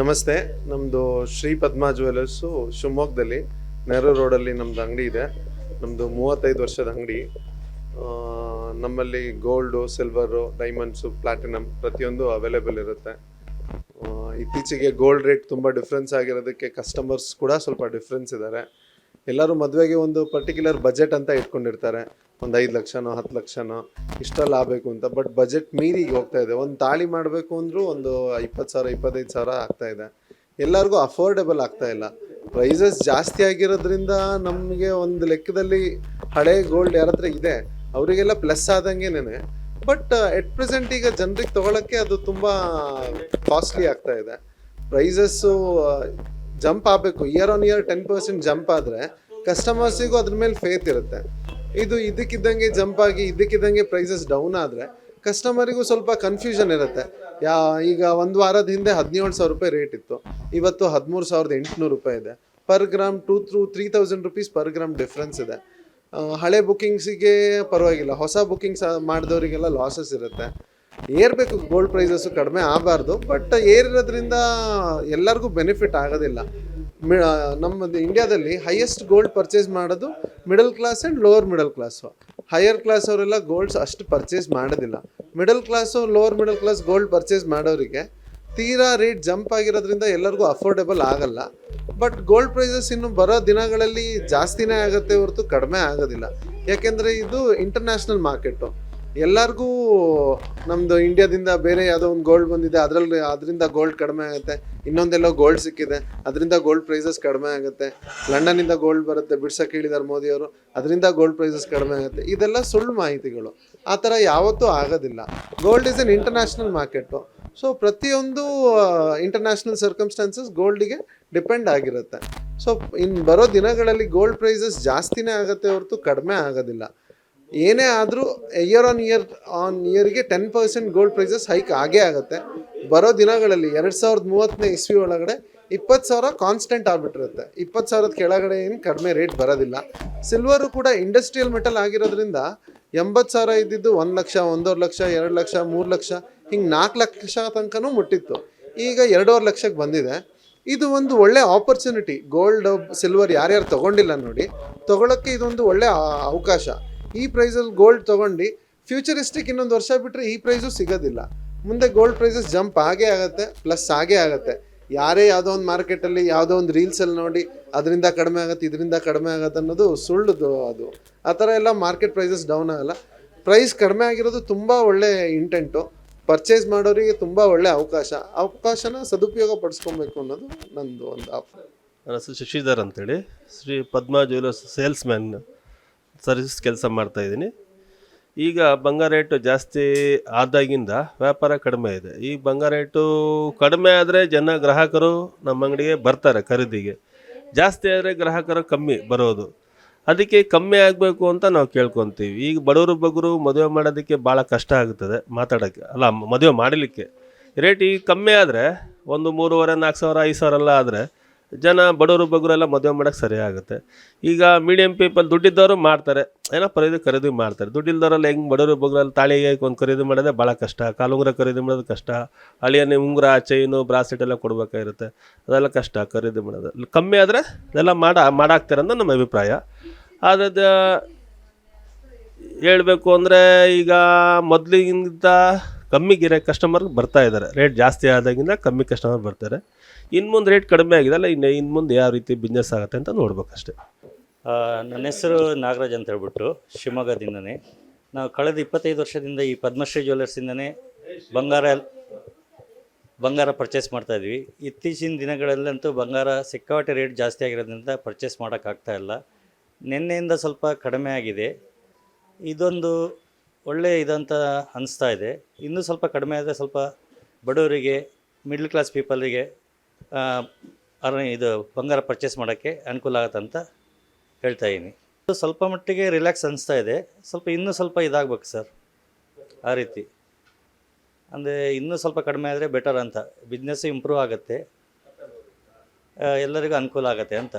ನಮಸ್ತೆ. ನಮ್ಮದು ಶ್ರೀ ಪದ್ಮಾ ಜ್ಯುವೆಲರ್ಸು ಶಿವಮೊಗ್ಗದಲ್ಲಿ ನೆಹರು ರೋಡಲ್ಲಿ ನಮ್ಮದು ಅಂಗಡಿ ಇದೆ. ನಮ್ಮದು 35 ವರ್ಷದ ಅಂಗಡಿ. ನಮ್ಮಲ್ಲಿ ಗೋಲ್ಡು, ಸಿಲ್ವರು, ಡೈಮಂಡ್ಸು, ಪ್ಲಾಟಿನಮ್ ಪ್ರತಿಯೊಂದು ಅವೈಲೇಬಲ್ ಇರುತ್ತೆ. ಇತ್ತೀಚೆಗೆ ಗೋಲ್ಡ್ ರೇಟ್ ತುಂಬ ಡಿಫ್ರೆನ್ಸ್ ಆಗಿರೋದಕ್ಕೆ ಕಸ್ಟಮರ್ಸ್ ಕೂಡ ಸ್ವಲ್ಪ ಡಿಫ್ರೆನ್ಸ್ ಇದ್ದಾರೆ. ಎಲ್ಲರೂ ಮದುವೆಗೆ ಒಂದು ಪರ್ಟಿಕ್ಯುಲರ್ ಬಜೆಟ್ ಅಂತ ಇಟ್ಕೊಂಡಿರ್ತಾರೆ. ಒಂದು 5 ಲಕ್ಷನೋ 10 ಲಕ್ಷನೋ ಇಷ್ಟಲ್ಲಿ ಆಗಬೇಕು ಅಂತ. ಬಟ್ ಬಜೆಟ್ ಮೀರಿ ಹೋಗ್ತಾ ಇದೆ. ಒಂದು ತಾಳಿ ಮಾಡಬೇಕು ಅಂದರೂ ಒಂದು 20,000 25,000 ಆಗ್ತಾ ಇದೆ. ಎಲ್ಲರಿಗೂ ಅಫೋರ್ಡೆಬಲ್ ಆಗ್ತಾ ಇಲ್ಲ. ಪ್ರೈಸಸ್ ಜಾಸ್ತಿ ಆಗಿರೋದ್ರಿಂದ ನಮಗೆ ಒಂದು ಲೆಕ್ಕದಲ್ಲಿ ಹಳೆ ಗೋಲ್ಡ್ ಯಾರ ಹತ್ರ ಇದೆ ಅವರಿಗೆಲ್ಲ ಪ್ಲಸ್ ಆದಂಗೆನೇ. ಬಟ್ ಎಟ್ ಪ್ರೆಸೆಂಟ್ ಈಗ ಜನರಿಗೆ ತೊಗೊಳಕ್ಕೆ ಅದು ತುಂಬ ಕಾಸ್ಟ್ಲಿ ಆಗ್ತಾ ಇದೆ. ಪ್ರೈಸಸ್ಸು ಜಂಪ್ ಆಗಬೇಕು. ಇಯರ್ ಆನ್ ಇಯರ್ 10% ಜಂಪ್ ಆದರೆ ಕಸ್ಟಮರ್ಸಿಗೂ ಅದ್ರ ಮೇಲೆ ಫೇತ್ ಇರುತ್ತೆ. ಇದು ಇದಕ್ಕಿದ್ದಂಗೆ ಜಂಪ್ ಆಗಿ ಇದಕ್ಕಿದ್ದಂಗೆ ಪ್ರೈಸಸ್ ಡೌನ್ ಆದರೆ ಕಸ್ಟಮರಿಗೂ ಸ್ವಲ್ಪ ಕನ್ಫ್ಯೂಷನ್ ಇರುತ್ತೆ. ಈಗ ಒಂದು ವಾರದ ಹಿಂದೆ 17,000 ರೂಪಾಯಿ ರೇಟ್ ಇತ್ತು, ಇವತ್ತು 13,800 ರೂಪಾಯಿ ಇದೆ. Per gram 2,000-3,000 rupees per gram difference ಇದೆ. ಹಳೆ ಬುಕ್ಕಿಂಗ್ಸಿಗೆ ಪರವಾಗಿಲ್ಲ, ಹೊಸ ಬುಕ್ಕಿಂಗ್ಸ್ ಮಾಡಿದವರಿಗೆಲ್ಲ ಲಾಸಸ್ ಇರುತ್ತೆ. ಏರಬೇಕು, ಗೋಲ್ಡ್ ಪ್ರೈಸಸ್ಸು ಕಡಿಮೆ ಆಗಬಾರ್ದು. ಬಟ್ ಏರಿರೋದ್ರಿಂದ ಎಲ್ಲರಿಗೂ ಬೆನಿಫಿಟ್ ಆಗೋದಿಲ್ಲ. ನಮ್ಮ ಇಂಡಿಯಾದಲ್ಲಿ ಹೈಯೆಸ್ಟ್ ಗೋಲ್ಡ್ ಪರ್ಚೇಸ್ ಮಾಡೋದು middle class and lower middle class. Higher class ಅವರೆಲ್ಲ ಗೋಲ್ಡ್ಸ್ ಅಷ್ಟು ಪರ್ಚೇಸ್ ಮಾಡೋದಿಲ್ಲ. Middle class, lower middle class gold purchase ಮಾಡೋರಿಗೆ ತೀರಾ ರೇಟ್ ಜಂಪ್ ಆಗಿರೋದ್ರಿಂದ ಎಲ್ಲರಿಗೂ ಅಫೋರ್ಡೆಬಲ್ ಆಗಲ್ಲ. ಬಟ್ ಗೋಲ್ಡ್ ಪ್ರೈಸಸ್ ಇನ್ನು ಬರೋ ದಿನಗಳಲ್ಲಿ ಜಾಸ್ತಿನೇ ಆಗುತ್ತೆ ಹೊರತು ಕಡಿಮೆ ಆಗೋದಿಲ್ಲ. ಯಾಕೆಂದರೆ ಇದು ಇಂಟರ್ನ್ಯಾಷನಲ್ ಮಾರ್ಕೆಟು. ಎಲ್ಲರಿಗೂ ನಮ್ಮದು ಇಂಡಿಯಾದಿಂದ ಬೇರೆ ಯಾವುದೋ ಒಂದು ಗೋಲ್ಡ್ ಬಂದಿದೆ, ಅದರಿಂದ ಗೋಲ್ಡ್ ಕಡಿಮೆ ಆಗುತ್ತೆ. ಇನ್ನೊಂದೆಲ್ಲೋ ಗೋಲ್ಡ್ ಸಿಕ್ಕಿದೆ, ಅದರಿಂದ ಗೋಲ್ಡ್ ಪ್ರೈಸಸ್ ಕಡಿಮೆ ಆಗುತ್ತೆ. ಲಂಡನ್ನಿಂದ ಗೋಲ್ಡ್ ಬರುತ್ತೆ, ಬಿಡ್ಸಕ್ಕೆ ಹೇಳಿದ್ದಾರೆ ಮೋದಿಯವರು, ಅದರಿಂದ ಗೋಲ್ಡ್ ಪ್ರೈಸಸ್ ಕಡಿಮೆ ಆಗುತ್ತೆ. ಇದೆಲ್ಲ ಸುಳ್ಳು ಮಾಹಿತಿಗಳು. ಆ ಥರ ಯಾವತ್ತೂ ಆಗೋದಿಲ್ಲ. Gold is N international market. So ಪ್ರತಿಯೊಂದು ಇಂಟರ್ನ್ಯಾಷನಲ್ ಸರ್ಕಮ್ಸ್ಟಾನ್ಸಸ್ ಗೋಲ್ಡಿಗೆ ಡಿಪೆಂಡ್ ಆಗಿರುತ್ತೆ. ಸೊ ಇನ್ನು ಬರೋ ದಿನಗಳಲ್ಲಿ ಗೋಲ್ಡ್ ಪ್ರೈಸಸ್ ಜಾಸ್ತಿನೇ ಆಗುತ್ತೆ ಹೊರತು ಕಡಿಮೆ ಆಗೋದಿಲ್ಲ. ಏನೇ ಆದರೂ ಇಯರ್ ಆನ್ ಇಯರ್ಗೆ 10% ಗೋಲ್ಡ್ ಪ್ರೈಸಸ್ ಹೈಕ್ ಆಗೇ ಆಗುತ್ತೆ. ಬರೋ ದಿನಗಳಲ್ಲಿ 2030 ಇಸ್ವಿ ಒಳಗಡೆ 20,000 ಕಾನ್ಸ್ಟೆಂಟ್ ಆಗಿಬಿಟ್ಟಿರುತ್ತೆ. 20,000 ಕೆಳಗಡೆ ಏನು ಕಡಿಮೆ ರೇಟ್ ಬರೋದಿಲ್ಲ. ಸಿಲ್ವರು ಕೂಡ ಇಂಡಸ್ಟ್ರಿಯಲ್ ಮೆಟಲ್ ಆಗಿರೋದ್ರಿಂದ 80,000 ಇದ್ದಿದ್ದು 1 ಲಕ್ಷ, 1.5 ಲಕ್ಷ, 2 ಲಕ್ಷ, 3 ಲಕ್ಷ, ಹಿಂಗೆ 4 ಲಕ್ಷ ತನಕನೂ ಮುಟ್ಟಿತ್ತು. ಈಗ 2.5 ಲಕ್ಷಕ್ಕೆ ಬಂದಿದೆ. ಇದು ಒಂದು ಒಳ್ಳೆ ಆಪರ್ಚುನಿಟಿ. ಗೋಲ್ಡ್, ಸಿಲ್ವರ್ ಯಾರ್ಯಾರು ತೊಗೊಂಡಿಲ್ಲ ನೋಡಿ, ತೊಗೊಳಕ್ಕೆ ಇದೊಂದು ಒಳ್ಳೆ ಅವಕಾಶ. ಈ ಪ್ರೈಸಲ್ಲಿ ಗೋಲ್ಡ್ ತೊಗೊಂಡು ಫ್ಯೂಚರಿಸ್ಟಿಕ್ ಇನ್ನೊಂದು ವರ್ಷ ಬಿಟ್ಟರೆ ಈ ಪ್ರೈಸು ಸಿಗೋದಿಲ್ಲ. ಮುಂದೆ ಗೋಲ್ಡ್ ಪ್ರೈಸಸ್ ಜಂಪ್ ಆಗೇ ಆಗುತ್ತೆ, ಪ್ಲಸ್ ಆಗೇ ಆಗುತ್ತೆ. ಯಾರೇ ಯಾವುದೋ ಒಂದು ಮಾರ್ಕೆಟಲ್ಲಿ ಯಾವುದೋ ಒಂದು ರೀಲ್ಸಲ್ಲಿ ನೋಡಿ ಅದರಿಂದ ಕಡಿಮೆ ಆಗುತ್ತೆ, ಇದರಿಂದ ಕಡಿಮೆ ಆಗುತ್ತೆ ಅನ್ನೋದು ಸುಳ್ಳುದು. ಅದು ಆ ಥರ ಎಲ್ಲ ಮಾರ್ಕೆಟ್ ಪ್ರೈಸಸ್ ಡೌನ್ ಆಗಲ್ಲ. ಪ್ರೈಸ್ ಕಡಿಮೆ ಆಗಿರೋದು ತುಂಬ ಒಳ್ಳೆ ಇಂಟೆಂಟು. ಪರ್ಚೇಸ್ ಮಾಡೋರಿಗೆ ತುಂಬ ಒಳ್ಳೆ ಅವಕಾಶನ ಸದುಪಯೋಗ ಪಡಿಸ್ಕೊಬೇಕು ಅನ್ನೋದು ನಂದು ಒಂದು ಆಫರ್. ನನ್ನ ಹೆಸರು ಶಶಿಧರ್ ಅಂತೇಳಿ, Shri Padma jewellers sales man service ಕೆಲಸ ಮಾಡ್ತಾಯಿದ್ದೀನಿ. ಈಗ ಬಂಗಾರ ರೇಟು ಜಾಸ್ತಿ ಆದಾಗಿಂದ ವ್ಯಾಪಾರ ಕಡಿಮೆ ಇದೆ. ಈ ಬಂಗಾರ ರೇಟು ಕಡಿಮೆ ಆದರೆ ಗ್ರಾಹಕರು ನಮ್ಮ ಅಂಗಡಿಗೆ ಬರ್ತಾರೆ ಖರೀದಿಗೆ. ಜಾಸ್ತಿ ಆದರೆ ಗ್ರಾಹಕರು ಕಮ್ಮಿ ಬರೋದು. ಅದಕ್ಕೆ ಕಮ್ಮಿ ಆಗಬೇಕು ಅಂತ ನಾವು ಕೇಳ್ಕೊತೀವಿ. ಈಗ ಬಡವರು ಮದುವೆ ಮಾಡೋದಕ್ಕೆ ಭಾಳ ಕಷ್ಟ ಆಗುತ್ತದೆ, ಮಾತಾಡೋಕ್ಕೆ ಅಲ್ಲ, ಮದುವೆ ಮಾಡಲಿಕ್ಕೆ. ರೇಟ್ ಈಗ ಕಮ್ಮಿ ಆದರೆ ಒಂದು 3,500, 4,000, 5,000 ಎಲ್ಲ ಆದರೆ ಬಡವರೆಲ್ಲ ಮದುವೆ ಮಾಡೋಕ್ಕೆ ಸರಿಯಾಗುತ್ತೆ. ಈಗ ಮೀಡಿಯಮ್ ಪೀಪಲ್ ದುಡ್ಡಿದ್ದವರು ಮಾಡ್ತಾರೆ, ಏನೋ ಖರೀದಿ ಮಾಡ್ತಾರೆ. ದುಡ್ಡಿಲ್ದವರೆಲ್ಲ ಹೆಂಗೆ ಬಡವರಲ್ಲಿ ತಾಳಿಗೆ ಒಂದು ಖರೀದಿ ಮಾಡೋದೇ ಭಾಳ ಕಷ್ಟ. ಕಾಲುಂಗುರ ಖರೀದಿ ಮಾಡೋದು ಕಷ್ಟ. ಹಳಿಯನ್ನೇ ಉಂಗುರ, ಚೈನು, ಬ್ರಾಸ್ಲೆಟ್ ಎಲ್ಲ ಕೊಡಬೇಕಾಗಿರುತ್ತೆ. ಅದೆಲ್ಲ ಕಷ್ಟ ಖರೀದಿ ಮಾಡೋದು. ಕಮ್ಮಿ ಆದರೆ ಅದೆಲ್ಲ ಮಾಡಾಕ್ತಾರೆ ಅಂತ ನಮ್ಮ ಅಭಿಪ್ರಾಯ. ಅದು ಹೇಳಬೇಕು ಅಂದರೆ ಈಗ ಮೊದಲಿಗಿಂತ ಕಮ್ಮಿ ಕಸ್ಟಮರ್ ಬರ್ತಾ ಇದ್ದಾರೆ. ರೇಟ್ ಜಾಸ್ತಿ ಆದಾಗಿಂದ ಕಮ್ಮಿ ಕಸ್ಟಮರ್ ಬರ್ತಾರೆ. ಇನ್ನು ಮುಂದೆ ರೇಟ್ ಕಡಿಮೆ ಆಗಿದೆಲ್ಲ, ಇನ್ನು ಮುಂದೆ ಯಾವ ರೀತಿ ಬಿಸ್ನೆಸ್ ಆಗುತ್ತೆ ಅಂತ ನೋಡ್ಬೇಕಷ್ಟೆ. ನನ್ನ ಹೆಸರು ನಾಗರಾಜ್ ಅಂತ ಹೇಳ್ಬಿಟ್ಟು ಶಿವಮೊಗ್ಗದಿಂದನೇ. ನಾವು ಕಳೆದ 25 ವರ್ಷದಿಂದ ಈ ಪದ್ಮಶ್ರೀ ಜ್ಯುವೆಲರ್ಸಿಂದನೇ ಬಂಗಾರ ಪರ್ಚೇಸ್ ಮಾಡ್ತಾಯಿದ್ವಿ. ಇತ್ತೀಚಿನ ದಿನಗಳಲ್ಲಂತೂ ಬಂಗಾರ ಸಿಕ್ಕಾಪಟ್ಟೆ ರೇಟ್ ಜಾಸ್ತಿ ಆಗಿರೋದ್ರಿಂದ ಪರ್ಚೇಸ್ ಮಾಡೋಕ್ಕಾಗ್ತಾಯಿಲ್ಲ. ನಿನ್ನೆಯಿಂದ ಸ್ವಲ್ಪ ಕಡಿಮೆ ಆಗಿದೆ. ಇದೊಂದು ಒಳ್ಳೆ ಇದಂತ ಅನಿಸ್ತಾ ಇದೆ. ಇನ್ನೂ ಸ್ವಲ್ಪ ಕಡಿಮೆ ಆದರೆ ಸ್ವಲ್ಪ ಬಡವರಿಗೆ, ಮಿಡ್ಲ್ ಕ್ಲಾಸ್ ಪೀಪಲ್ಗೆ ಇದು ಬಂಗಾರ ಪರ್ಚೇಸ್ ಮಾಡೋಕ್ಕೆ ಅನುಕೂಲ ಆಗುತ್ತೆ ಅಂತ ಹೇಳ್ತಾಯಿದ್ದೀನಿ. ಸ್ವಲ್ಪ ಮಟ್ಟಿಗೆ ರಿಲ್ಯಾಕ್ಸ್ ಅನಿಸ್ತಾ ಇದೆ. ಇನ್ನೂ ಸ್ವಲ್ಪ ಇದಾಗಬೇಕು ಸರ್, ಆ ರೀತಿ. ಅಂದರೆ ಇನ್ನೂ ಸ್ವಲ್ಪ ಕಡಿಮೆ ಆದರೆ ಬೆಟರ್ ಅಂತ. ಬಿಸ್ನೆಸ್ಸು ಇಂಪ್ರೂವ್ ಆಗುತ್ತೆ, ಎಲ್ಲರಿಗೂ ಅನುಕೂಲ ಆಗುತ್ತೆ ಅಂತ.